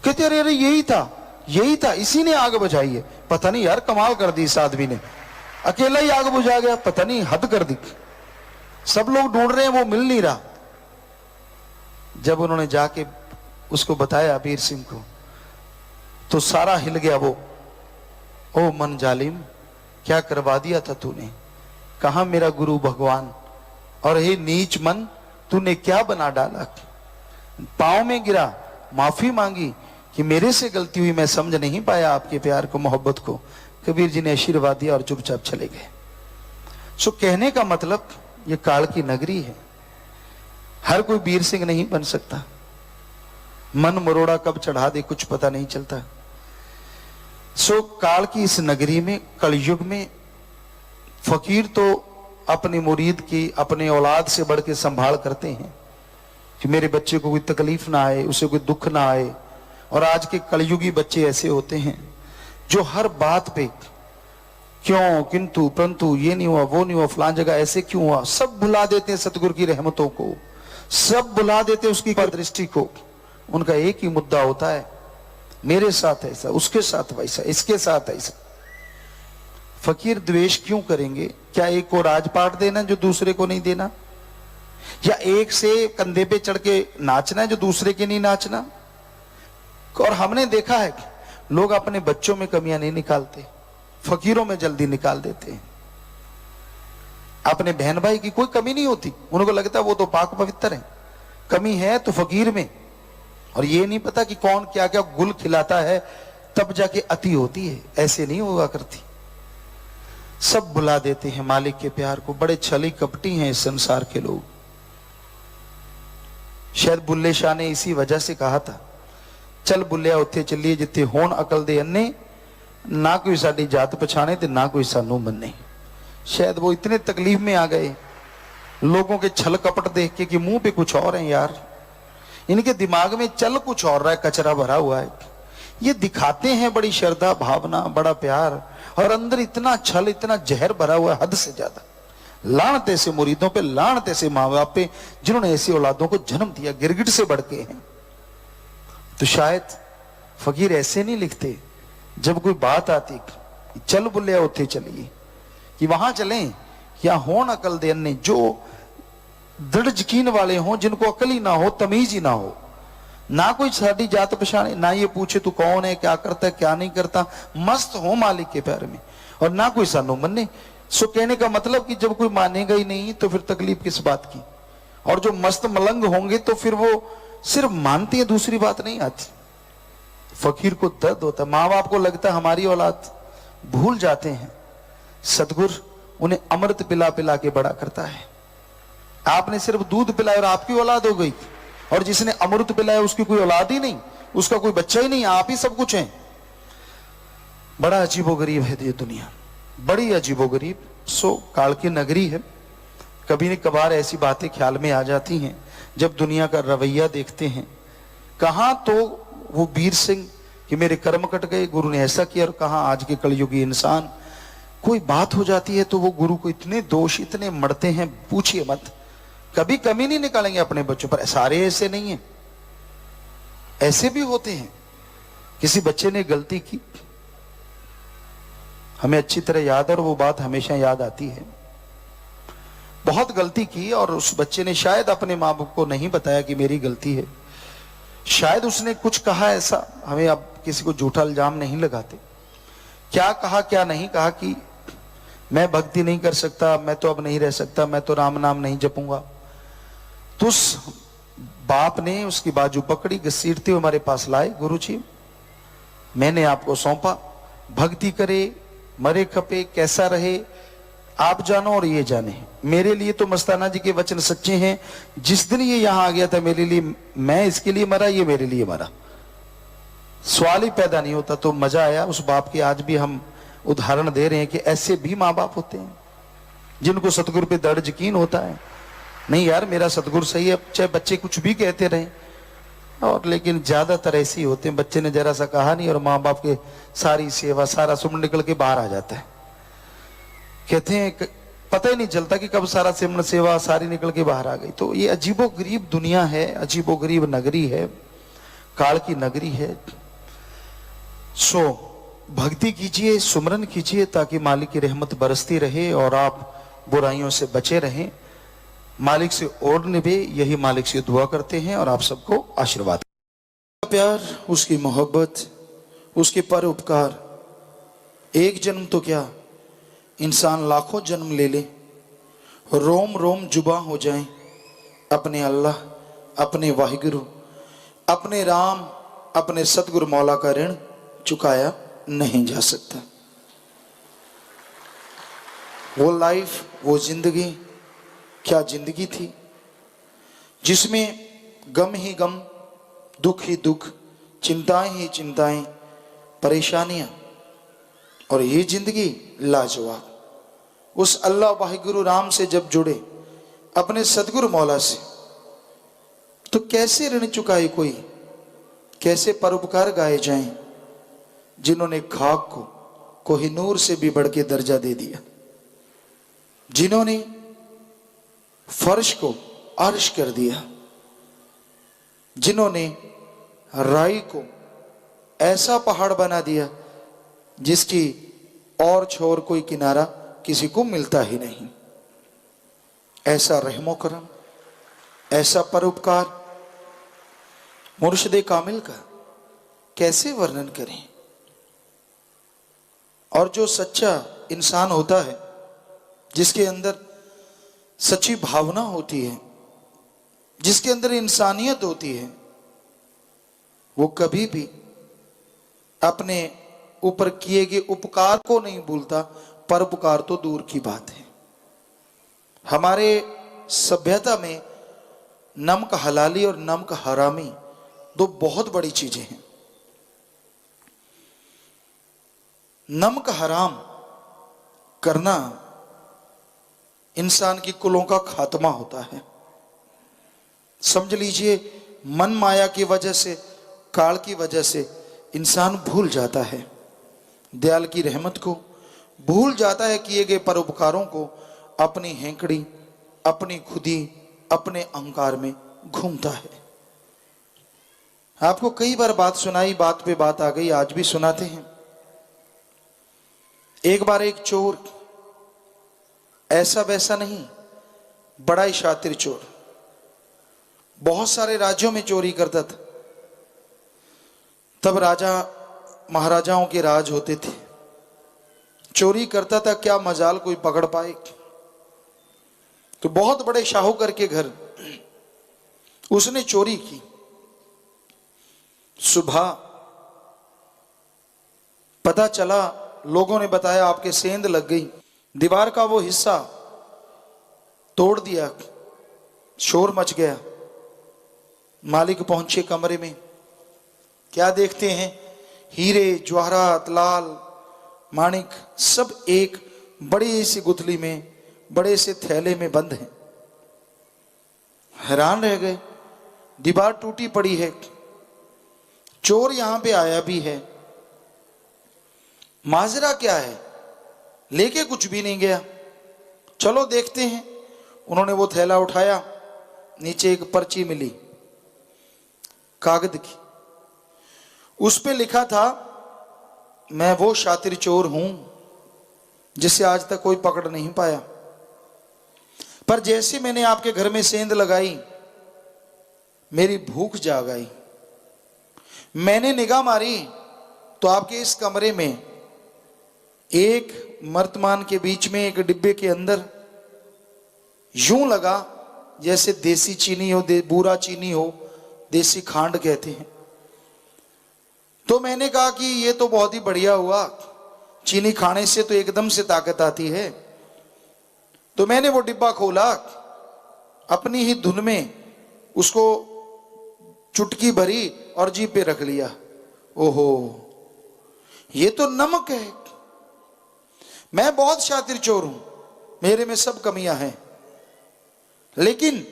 कहते अरे अरे यही था, यही था, इसी ने आग बुझाई है। पता नहीं यार कमाल कर दी इस आदमी ने, अकेला ही आग बुझा गया, पता नहीं हद कर दी। सब लोग ढूंढ रहे हैं, वो मिल नहीं रहा। जब उन्होंने जाके उसको बताया बीर सिंह को, तो सारा हिल गया वो। ओ मन जालिम, क्या करवा दिया था तूने? कहां मेरा गुरु भगवान? और हे नीच मन, तूने क्या बना डाला? पांव में गिरा, माफी मांगी कि मेरे से गलती हुई, मैं समझ नहीं पाया आपके प्यार को, मोहब्बत को। कबीर जी ने आशीर्वाद दिया और चुपचाप चले गए। सो कहने का मतलब ये काल की नगरी है, हर कोई बीर सिंह नहीं बन सकता। मन मरोड़ा कब चढ़ा दे कुछ पता नहीं चलता। सो काल की इस नगरी में, कलयुग में, फकीर तो अपनी मुरीद की, अपने औलाद से बढ़ के संभाल करते हैं कि मेरे बच्चे को कोई तकलीफ ना आए, उसे कोई दुख ना आए। और आज के कलयुगी बच्चे ऐसे होते हैं जो हर बात पे क्यों, किंतु, परंतु, ये नहीं हुआ, वो नहीं हुआ, फलां जगह ऐसे क्यों हुआ, सब भुला देते हैं सतगुरु की रहमतों को, सब भुला देते हैं उसकी दृष्टि को। उनका एक ही मुद्दा होता है, मेरे साथ ऐसा, उसके साथ वैसा, इसके साथ ऐसा। फकीर द्वेष क्यों करेंगे? क्या एक को राजपाट देना जो दूसरे को नहीं देना, या एक से कंधे पे चढ़ के नाचना है जो दूसरे के नहीं नाचना? और हमने देखा है कि लोग अपने बच्चों में कमियां नहीं निकालते, फकीरों में जल्दी निकाल देते हैं। अपने बहन भाई की कोई कमी नहीं होती, उनको लगता है वो तो पाक पवित्र है, कमी है तो फकीर में। और ये नहीं पता कि कौन क्या क्या गुल खिलाता है, तब जाके अति होती है, ऐसे नहीं होगा करती। सब बुला देते हैं मालिक के प्यार को। बड़े छली कपटी हैं इस संसार के लोग। शायद बुल्ले शाह ने इसी वजह से कहा था, चल बुल्लिया उत्थे चलिए जिथे होन अकल दे अन्ने, ना कोई साडी जात पछाणे ते ना कोई सानू मन्ने। शायद वो इतने तकलीफ में आ गए लोगों के छल कपट देख के कि मुंह पे कुछ और है यार, इनके दिमाग में चल कुछ और रहा है, कचरा भरा हुआ है। ये दिखाते हैं बड़ी श्रद्धा भावना, बड़ा प्यार, और अंदर इतना छल, इतना जहर भरा हुआ है हद से ज्यादा। लानत ऐसे मुरीदों पे, लानत ऐसे माँ बाप पे जिन्होंने ऐसी औलादों को जन्म दिया, गिरगिट से बढ़ के हैं। तो शायद फकीर ऐसे नहीं लिखते, जब कोई बात आती चल बुल्लिया उत्थे चलिए, कि वहां चलें, या होन अकल दे अन्ने, जो दृढ़ यकीन वाले हों, जिनको अकल ही ना हो, तमीज ही ना हो, ना कोई साडी जात पहचाने, ना ये पूछे तू कौन है, क्या करता है, क्या नहीं करता, मस्त हो मालिक के प्यार में, और ना कोई सानू मन्ने। सो कहने का मतलब कि जब कोई मानेगा ही नहीं तो फिर तकलीफ किस बात की। और जो मस्त मलंग होंगे तो फिर वो सिर्फ मानती है, दूसरी बात नहीं आती। फकीर को दर्द होता है, माँ बाप को लगता है हमारी औलाद, भूल जाते हैं सतगुरु उन्हें अमृत पिला पिला के बड़ा करता है। आपने सिर्फ दूध पिलाया और आपकी औलाद हो गई, और जिसने अमृत पिलाया उसकी कोई औलाद ही नहीं, उसका कोई बच्चा ही नहीं, आप ही सब कुछ हैं। बड़ा अजीबोगरीब है ये दुनिया, बड़ी अजीबोगरीब। सो काल की नगरी है। कभी न कभार ऐसी बातें ख्याल में आ जाती हैं जब दुनिया का रवैया देखते हैं। कहां तो वो वीर सिंह कि मेरे कर्म कट गए, गुरु ने ऐसा किया, और कहां आज के कलयुगी इंसान, कोई बात हो जाती है तो वो गुरु को इतने दोष, इतने मरते हैं, पूछिए मत। कभी कमी नहीं निकालेंगे अपने बच्चों पर। सारे ऐसे नहीं है, ऐसे भी होते हैं। किसी बच्चे ने गलती की, हमें अच्छी तरह याद है, और वो बात हमेशा याद आती है। बहुत गलती की और उस बच्चे ने शायद अपने माँ बाप को नहीं बताया कि मेरी गलती है। शायद उसने कुछ कहा ऐसा, हमें अब किसी को झूठा इल्जाम नहीं लगाते, क्या कहा क्या नहीं कहा कि मैं भक्ति नहीं कर सकता, मैं तो अब नहीं रह सकता, मैं तो राम नाम नहीं जपूंगा। तो उस बाप ने उसकी बाजू पकड़ी, घसीटते हुए हमारे पास लाए, गुरुजी मैंने आपको सौंपा, भक्ति करे, मरे खपे, कैसा रहे आप जानो और ये जाने। मेरे लिए तो मस्ताना जी के वचन सच्चे हैं। जिस दिन ये यहां आ गया था मेरे लिए, मैं इसके लिए मरा, ये मेरे लिए मरा, सवाल ही पैदा नहीं होता। तो मजा आया उस बाप के। आज भी हम उदाहरण दे रहे हैं कि ऐसे भी माँ बाप होते हैं जिनको सतगुरु पे दृढ़ यकीन होता है, नहीं यार मेरा सतगुरु सही है, चाहे बच्चे कुछ भी कहते रहे। और लेकिन ज्यादातर ऐसे ही होते हैं, बच्चे ने जरा सा कहा नहीं और माँ बाप के सारी सेवा, सारा सुमन निकल के बाहर आ जाता है। कहते हैं पता ही नहीं चलता कि कब सारा सिमरन सेवा सारी निकल के बाहर आ गई। तो ये अजीबोगरीब दुनिया है, अजीबोगरीब नगरी है, काल की नगरी है। सो भक्ति कीजिए, सुमरन कीजिए, ताकि मालिक की रहमत बरसती रहे और आप बुराइयों से बचे रहें। मालिक से ओढ़ निभे, यही मालिक से दुआ करते हैं और आप सबको आशीर्वाद। प्यार, उसकी मोहब्बत, उसके पर उपकार, एक जन्म तो क्या इंसान लाखों जन्म ले ले, रोम रोम जुबा हो जाए अपने अल्लाह, अपने वाहिगुरु, अपने राम, अपने सतगुरु मौला का ऋण चुकाया नहीं जा सकता। वो लाइफ, वो जिंदगी क्या जिंदगी थी, जिसमें गम ही गम, दुख ही दुख, चिंताएं ही चिंताएं, परेशानियां और ये जिंदगी लाजवाब। उस अल्लाह वाहिगुरु राम से जब जुड़े, अपने सदगुरु मौला से, तो कैसे ऋण चुकाए कोई, कैसे परोपकार गाए जाएं, जिन्होंने खाक को कोहिनूर से भी बढ़ के दर्जा दे दिया, जिन्होंने फर्श को अर्श कर दिया, जिन्होंने राई को ऐसा पहाड़ बना दिया जिसकी और छोर कोई किनारा किसी को मिलता ही नहीं। ऐसा रहमो करम, ऐसा परोपकार मुर्शिदे कामिल का कैसे वर्णन करें। और जो सच्चा इंसान होता है, जिसके अंदर सच्ची भावना होती है, जिसके अंदर इंसानियत होती है, वो कभी भी अपने ऊपर किए गए उपकार को नहीं भूलता। परोपकार तो दूर की बात है। हमारे सभ्यता में नमक हलाली और नमक हरामी दो बहुत बड़ी चीजें हैं। नमक हराम करना इंसान की कुलों का खात्मा होता है। समझ लीजिए, मन माया की वजह से, काल की वजह से इंसान भूल जाता है दयाल की रहमत को, भूल जाता है किए गए परोपकारों को, अपनी हेंकड़ी, अपनी खुदी, अपने अहंकार में घूमता है। आपको कई बार बात सुनाई, बात पे बात आ गई, आज भी सुनाते हैं। एक बार एक चोर, ऐसा वैसा नहीं, बड़ा ही शातिर चोर, बहुत सारे राज्यों में चोरी करता था। तब राजा महाराजाओं के राज होते थे। चोरी करता था, क्या मजाल कोई पकड़ पाए। तो बहुत बड़े शाहूकार के घर उसने चोरी की। सुबह पता चला, लोगों ने बताया आपके सेंध लग गई, दीवार का वो हिस्सा तोड़ दिया, शोर मच गया। मालिक पहुंचे कमरे में, क्या देखते हैं, हीरे जवाहरात, लाल माणिक सब एक बड़ी सी गुथली में, बड़े से थैले में बंद हैं। हैरान रह गए, दीवार टूटी पड़ी है, चोर यहां पे आया भी है, माजरा क्या है, लेके कुछ भी नहीं गया, चलो देखते हैं। उन्होंने वो थैला उठाया, नीचे एक पर्ची मिली कागज की, उस पे लिखा था, मैं वो शातिर चोर हूं जिसे आज तक कोई पकड़ नहीं पाया, पर जैसे मैंने आपके घर में सेंध लगाई, मेरी भूख जाग आई। मैंने निगाह मारी तो आपके इस कमरे में एक मर्तमान के बीच में एक डिब्बे के अंदर यूं लगा जैसे देसी चीनी हो, बूरा चीनी हो, देसी खांड कहते हैं। तो मैंने कहा कि ये तो बहुत ही बढ़िया हुआ, चीनी खाने से तो एकदम से ताकत आती है। तो मैंने वो डिब्बा खोला, अपनी ही धुन में उसको चुटकी भरी और जीभ पे रख लिया। ओहो, ये तो नमक है। मैं बहुत शातिर चोर हूं, मेरे में सब कमियां हैं, लेकिन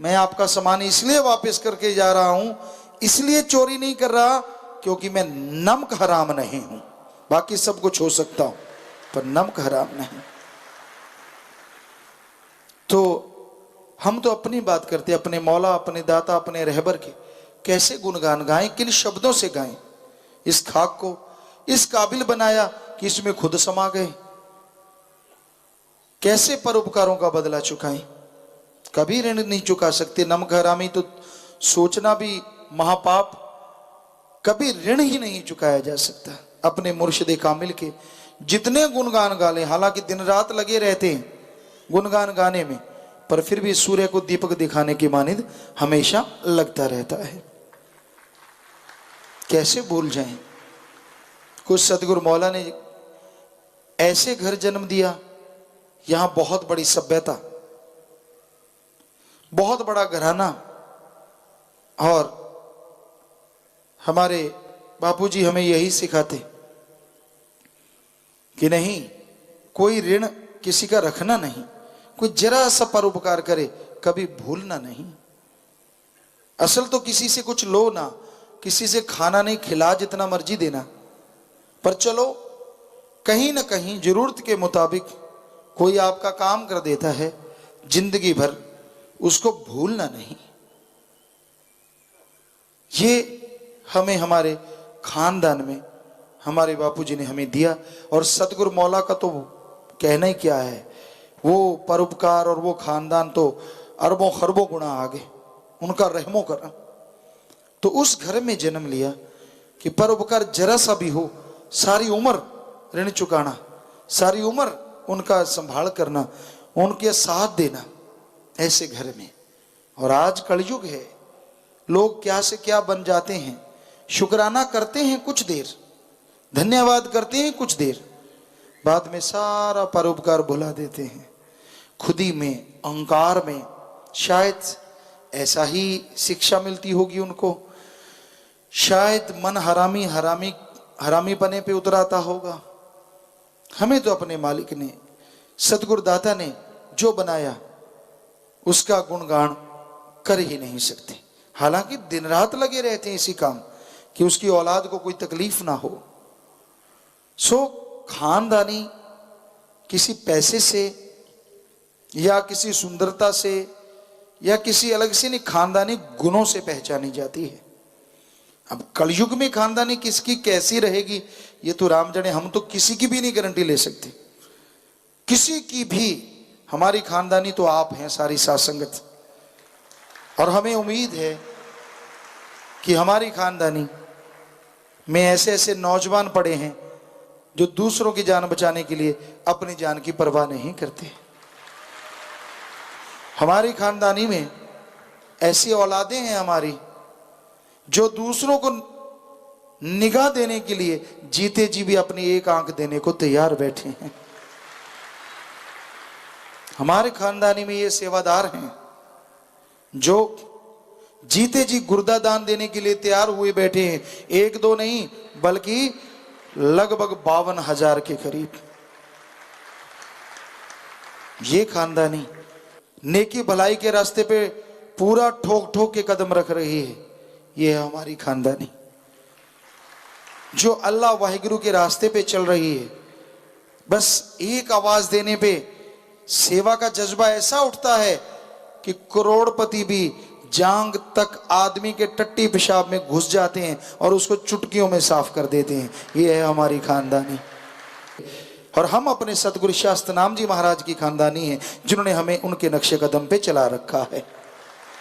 मैं आपका सामान इसलिए वापस करके जा रहा हूं, इसलिए चोरी नहीं कर रहा क्योंकि मैं नमक हराम नहीं हूं। बाकी सब कुछ हो सकता हूं पर नमक हराम नहीं। तो हम तो अपनी बात करते, अपने मौला, अपने दाता, अपने रहबर के कैसे गुणगान गाएं, किन शब्दों से गाएं। इस खाक को इस काबिल बनाया कि इसमें खुद समा गए। कैसे परोपकारों का बदला चुकाएं, कभी ऋण नहीं चुका सकते। नमक हरामी तो सोचना भी महापाप, कभी ऋण ही नहीं चुकाया जा सकता। अपने मुर्शिदे कामिल के जितने गुणगान गा लें, हालांकि दिन रात लगे रहते हैं गुणगान गाने में, पर फिर भी सूर्य को दीपक दिखाने की मानिंद हमेशा लगता रहता है। कैसे भूल जाएं। कुछ सतगुरु मौला ने ऐसे घर जन्म दिया, यहां बहुत बड़ी सभ्यता, बहुत बड़ा घराना। और हमारे बापूजी हमें यही सिखाते, कि नहीं, कोई ऋण किसी का रखना नहीं, कोई जरा सा परोपकार करे कभी भूलना नहीं। असल तो किसी से कुछ लो ना, किसी से खाना नहीं खिला जितना मर्जी देना, पर चलो कहीं ना कहीं जरूरत के मुताबिक कोई आपका काम कर देता है, जिंदगी भर उसको भूलना नहीं। ये हमें हमारे खानदान में हमारे बापूजी ने हमें दिया। और सतगुरु मौला का तो कहना ही क्या है, वो परोपकार और वो खानदान तो अरबों खरबों गुना आगे, उनका रहमो करम। तो उस घर में जन्म लिया कि परोपकार जरा सा भी हो, सारी उम्र ऋण चुकाना, सारी उम्र उनका संभाल करना, उनके साथ देना, ऐसे घर में। और आज कलयुग है, लोग क्या से क्या बन जाते हैं। शुक्राना करते हैं कुछ देर, धन्यवाद करते हैं कुछ देर, बाद में सारा परोपकार भुला देते हैं। खुदी में, अहंकार में शायद ऐसा ही शिक्षा मिलती होगी उनको, शायद मन हरामीपने पे उतराता होगा। हमें तो अपने मालिक ने, सतगुरुदाता ने जो बनाया उसका गुणगान कर ही नहीं सकते। हालांकि दिन रात लगे रहते हैं इसी काम कि उसकी औलाद को कोई तकलीफ ना हो। सो खानदानी किसी पैसे से या किसी सुंदरता से या किसी अलग से नहीं, खानदानी गुणों से पहचानी जाती है। अब कलयुग में खानदानी किसकी कैसी रहेगी ये तो राम जाने, हम तो किसी की भी नहीं गारंटी ले सकते, किसी की भी। हमारी खानदानी तो आप हैं, सारी साथ संगत। और हमें उम्मीद है कि हमारी खानदानी में ऐसे ऐसे नौजवान पड़े हैं जो दूसरों की जान बचाने के लिए अपनी जान की परवाह नहीं करते। हमारी खानदानी में ऐसी औलादें हैं हमारी जो दूसरों को निगाह देने के लिए जीते जी भी अपनी एक आंख देने को तैयार बैठे हैं। हमारे खानदानी में ये सेवादार हैं जो जीते जी गुर्दा दान देने के लिए तैयार हुए बैठे हैं। एक दो नहीं बल्कि लगभग 52,000 के करीब। ये खानदानी नेकी भलाई के रास्ते पे पूरा ठोक ठोक के कदम रख रही है। ये है हमारी खानदानी जो अल्लाह वाहिगुरु के रास्ते पे चल रही है। बस एक आवाज देने पे सेवा का जज्बा ऐसा उठता है कि करोड़पति भी जांग तक आदमी के टट्टी पेशाब में घुस जाते हैं और उसको चुटकियों में साफ कर देते हैं। ये है हमारी खानदानी। और हम अपने सतगुरु शास्त्र नाम जी महाराज की खानदानी है जिन्होंने हमें उनके नक्शे कदम पे चला रखा है।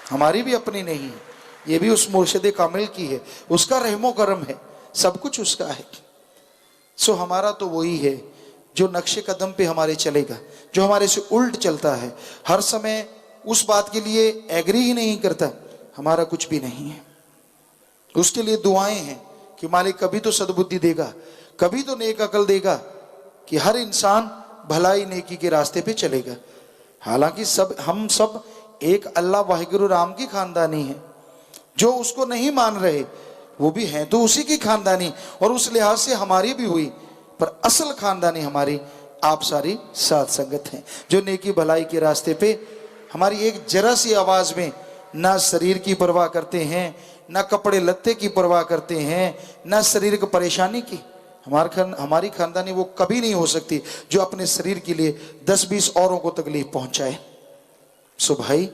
हमारी भी अपनी नहीं है, ये भी उस मुर्शिद कामिल की है, उसका रहमो करम है, सब कुछ उसका है। सो हमारा तो वही है जो नक्शे कदम पे हमारे चलेगा, जो हमारे से उल्ट चलता है, हर समय उस बात के लिए एग्री ही नहीं करता, हमारा कुछ भी नहीं है। उसके लिए दुआएं हैं कि मालिक कभी तो सद्बुद्धि देगा, कभी तो नेक अकल देगा कि हर इंसान भलाई नेकी के रास्ते पे चलेगा। हालांकि हम सब एक अल्लाह वाहिगुरु राम की खानदानी है। जो उसको नहीं मान रहे वो भी हैं तो उसी की खानदानी, और उस लिहाज से हमारी भी हुई, पर असल खानदानी हमारी आप सारी साथ संगत हैं जो नेकी भलाई के रास्ते पे हमारी एक जरा सी आवाज में ना शरीर की परवाह करते हैं, ना कपड़े लत्ते की परवाह करते हैं, ना शरीर की परेशानी की। हमारी खानदानी वो कभी नहीं हो सकती जो अपने शरीर के लिए 10-20 औरों को तकलीफ पहुंचाए। सो भाई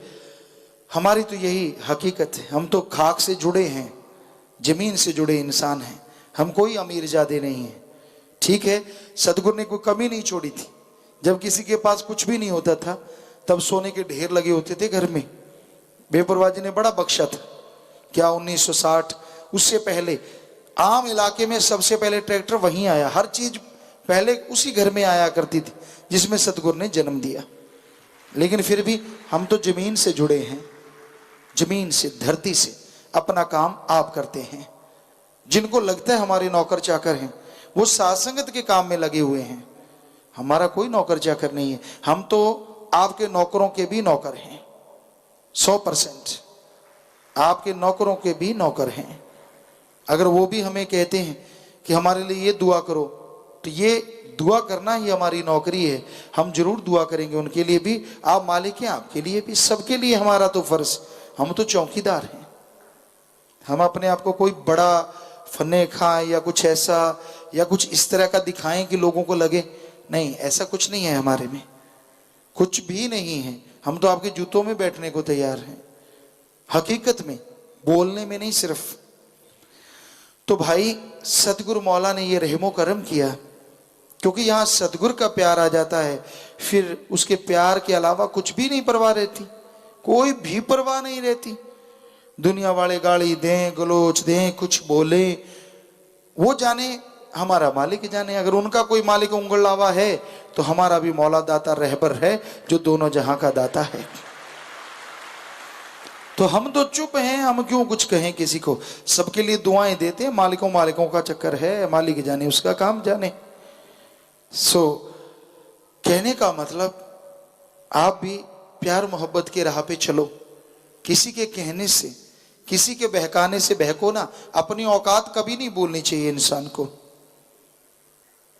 हमारी तो यही हकीकत है। हम तो खाक से जुड़े हैं, जमीन से जुड़े इंसान हैं, हम कोई अमीर जादे नहीं है। ठीक है, सतगुरु ने कोई कमी नहीं छोड़ी थी। जब किसी के पास कुछ भी नहीं होता था तब सोने के ढेर लगे होते थे घर में। बेपरवाह जी ने बड़ा बख्शा था। क्या 1960 उससे पहले आम इलाके में सबसे पहले ट्रैक्टर वहीं आया, हर चीज पहले उसी घर में आया करती थी जिसमें सतगुरु ने जन्म दिया। लेकिन फिर भी हम तो जमीन से जुड़े हैं, जमीन से, धरती से अपना काम आप करते हैं। जिनको लगता है हमारे नौकर चाकर हैं वो सासंगत के काम में लगे हुए हैं। हमारा कोई नौकर चाकर नहीं है, हम तो आपके नौकरों के भी नौकर हैं, 100% आपके नौकरों के भी नौकर हैं। अगर वो भी हमें कहते हैं कि हमारे लिए ये दुआ करो तो ये दुआ करना ही हमारी नौकरी है। हम जरूर दुआ करेंगे उनके लिए भी, आप मालिक हैं, आपके लिए भी, सबके लिए हमारा तो फर्ज। हम तो चौकीदार हैं। हम अपने आप को कोई बड़ा फन्ने खां या कुछ ऐसा या कुछ इस तरह का दिखाएं कि लोगों को लगे, नहीं, ऐसा कुछ नहीं है हमारे में, कुछ भी नहीं है। हम तो आपके जूतों में बैठने को तैयार हैं, हकीकत में, बोलने में नहीं सिर्फ। तो भाई सतगुरु मौला ने ये रहमो करम किया, क्योंकि यहां सतगुरु का प्यार आ जाता है, फिर उसके प्यार के अलावा कुछ भी नहीं परवाह रहती, कोई भी परवाह नहीं रहती। दुनिया वाले गाली दें, गलोच दें, कुछ बोले, वो जाने, हमारा मालिक जाने। अगर उनका कोई मालिक उंगल लावा है तो हमारा भी मौला दाता रहबर है, जो दोनों जहां का दाता है। तो हम तो चुप हैं, हम क्यों कुछ कहें किसी को। सबके लिए दुआएं देते हैं, मालिकों का चक्कर है, मालिक जाने, उसका काम जाने। सो कहने का मतलब, आप भी प्यार मोहब्बत के राह पे चलो। किसी के कहने से, किसी के बहकाने से बहको ना। अपनी औकात कभी नहीं भूलनी चाहिए इंसान को।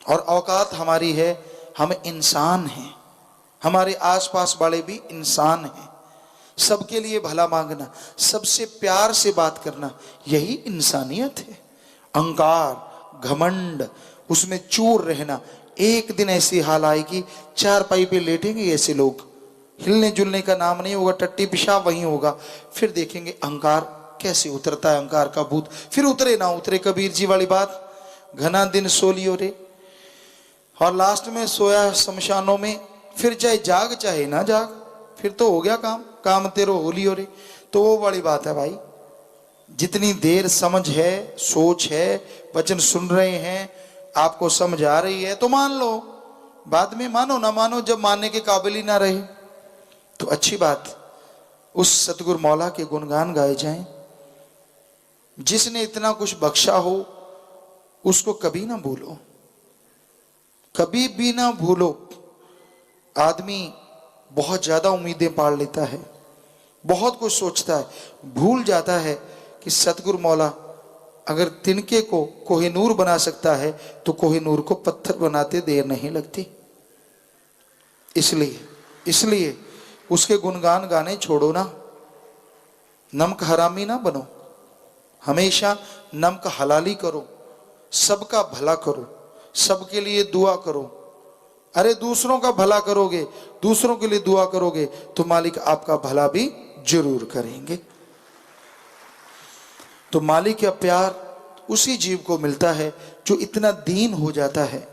और औकात हमारी है, हम इंसान हैं, हमारे आसपास वाले भी इंसान हैं। सबके लिए भला मांगना, सबसे प्यार से बात करना, यही इंसानियत है। अहंकार, घमंड, उसमें चूर रहना, एक दिन ऐसी हाल आएगी, चारपाई पे लेटेंगे ऐसे लोग, हिलने जुलने का नाम नहीं होगा, टट्टी पेशाब वहीं होगा। फिर देखेंगे अहंकार कैसे उतरता है, अहंकार का भूत। फिर उतरे ना उतरे, कबीर जी वाली बात, घना दिन सो लियो रे। और लास्ट में सोया शमशानों में, फिर चाहे जाग चाहे ना जाग, फिर तो हो गया काम, काम तेरो हो लियो रे। तो वो वाली बात है भाई, जितनी देर समझ है, सोच है, वचन सुन रहे हैं, आपको समझ आ रही है तो मान लो, बाद में मानो ना मानो, जब मानने के काबिल ही ना रहे तो अच्छी बात। उस सतगुरु मौला के गुणगान गाए जाएं, जिसने इतना कुछ बख्शा हो, उसको कभी ना भूलो, कभी भी ना भूलो। आदमी बहुत ज्यादा उम्मीदें पाल लेता है, बहुत कुछ सोचता है, भूल जाता है कि सतगुरु मौला अगर तिनके को कोहिनूर बना सकता है तो कोहिनूर को पत्थर बनाते देर नहीं लगती। इसलिए उसके गुणगान गाने छोड़ो ना, नमक हरामी ना बनो, हमेशा नमक हलाली करो, सबका भला करो, सबके लिए दुआ करो। अरे दूसरों का भला करोगे, दूसरों के लिए दुआ करोगे तो मालिक आपका भला भी जरूर करेंगे। तो मालिक का प्यार उसी जीव को मिलता है जो इतना दीन हो जाता है।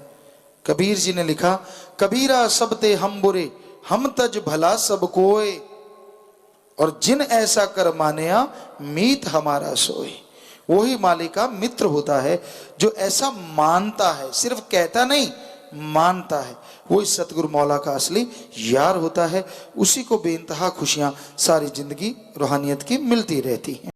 कबीर जी ने लिखा, कबीरा सब ते हम बुरे, हम तज भला सब कोय, और जिन ऐसा कर मानया मीत हमारा सोए। वही मालिक का मित्र होता है जो ऐसा मानता है, सिर्फ कहता नहीं, मानता है। वही सतगुरु मौला का असली यार होता है। उसी को बेइंतहा खुशियां सारी जिंदगी रूहानियत की मिलती रहती हैं।